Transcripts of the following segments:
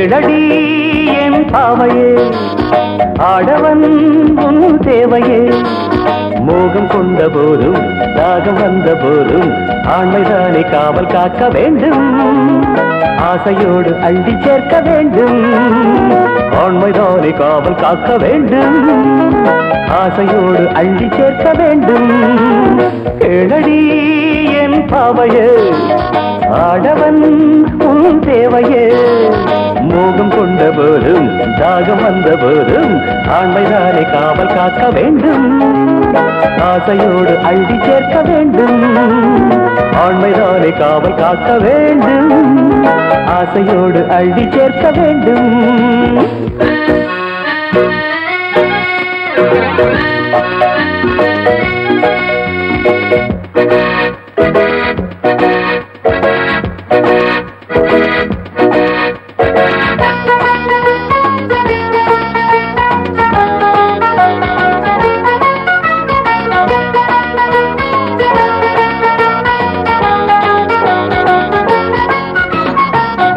கேளடி என் பாவையே ஆடவன் உன் தேவையே மோகம் கொண்ட போதும் தாகம் வந்த போதும் ஆண்மைதானே காவல் காக்க வேண்டும் ஆசையோடு அள்ளி சேர்க்க வேண்டும் ஆண்மைதானே காவல் காக்க வேண்டும் ஆசையோடு அள்ளி சேர்க்க வேண்டும் கேளடி என் பாவையே ஆடவன் உன் தேவையே மோகம் கொண்ட போதும் தாகம் வந்த போதும் ஆண்மைதானே காவல் காக்க வேண்டும் ஆசையோடு அள்ளி சேர்க்க வேண்டும் ஆண்மைதானே காவல் காக்க வேண்டும் ஆசையோடு அள்ளி சேர்க்க வேண்டும்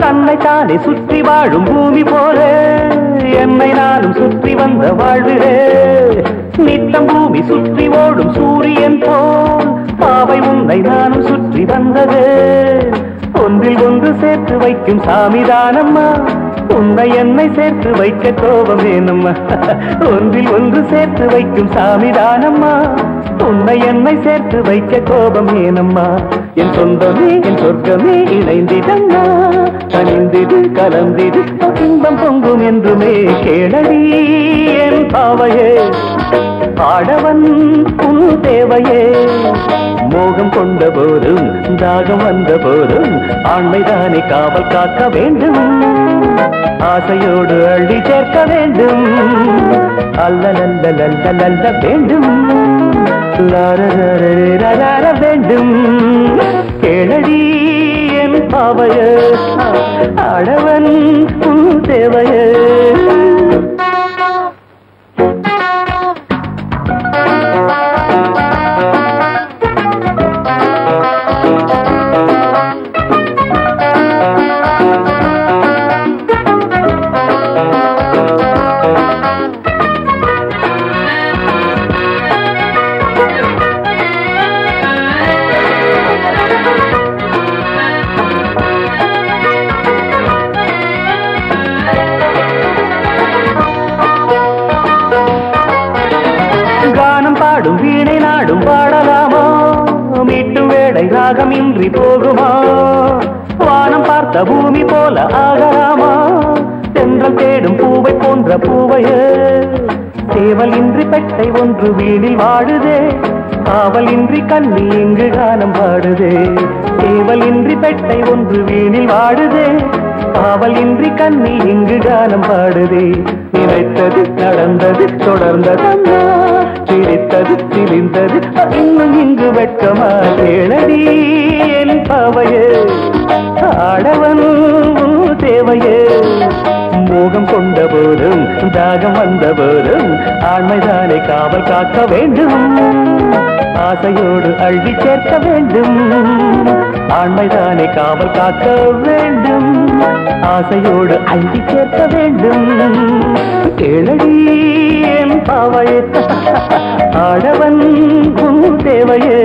தன்னைத்தானே சுற்றி வாழும் பூமி போல என்னை நானும் சுற்றி வந்த வாழ்விலே நித்தம் பூமி சுற்றி ஓடும் சூரியன் போல் பாவை உன்னை நானும் சுற்றி வந்தது ஒன்றில் ஒன்று சேர்த்து வைக்கும் சாமிதானம்மா உன்னை என்னை சேர்த்து வைக்க கோபம் வேணும்மா ஒன்றில் ஒன்று சேர்த்து வைக்கும் சாமிதானம்மா உன்னை என்னை சேர்த்து வைக்க கோபம் ஏனம்மா என் சொந்தமே என் சொர்க்கமே இணைந்திடம்மா கனிந்திடு கலந்திடு இன்பம் பொங்கும் என்றுமே கேளடி என் பாவையே ஆடவன் உன் தேவையே மோகம் கொண்ட போதும் தாகம் வந்த போதும் ஆண்மைதானே காவல் காக்க வேண்டும் ஆசையோடு அள்ளி சேர்க்க வேண்டும் அல்ல வேண்டும் லார வேண்டும் கேளடி என் பாவையே ஆடவன் உன் தேவையே பாடும் வீணை நாடும் பாடலாமா மீட்டும் வேடை ராகமின்றி போகுமா வானம் பார்த்த பூமி போல ஆகலாமா தென்றல் தேடும் பூவை போன்ற பூவையே சேவல் இன்றி பெட்டை ஒன்று வீணில் வாடுதே காவல் இன்றி கண்ணி இங்கு கானம் பாடுதே சேவல் இன்றி பெட்டை ஒன்று வீணில் வாடுதே காவல் இன்றி கண்ணி இங்கு கானம் பாடுதே நினைத்தது நடந்தது தொடர்ந்ததம்மா சிரித்தது சிரிந்தது இன்னும் இங்கு வெட்கமா கேளடி என் பாவையே ஆடவன் தேவையே மோகம் கொண்ட போதும் தாகம் வந்த போதும் ஆண்மைதானே காவல் காக்க வேண்டும் ஆசையோடு அள்ளி சேர்க்க வேண்டும் ஆண்மைதானே காவல் காக்க வேண்டும் ஆசையோடு அள்ளி சேர்க்க வேண்டும் கேளடி என் பாவையே ஆடவன் உன் தேவையே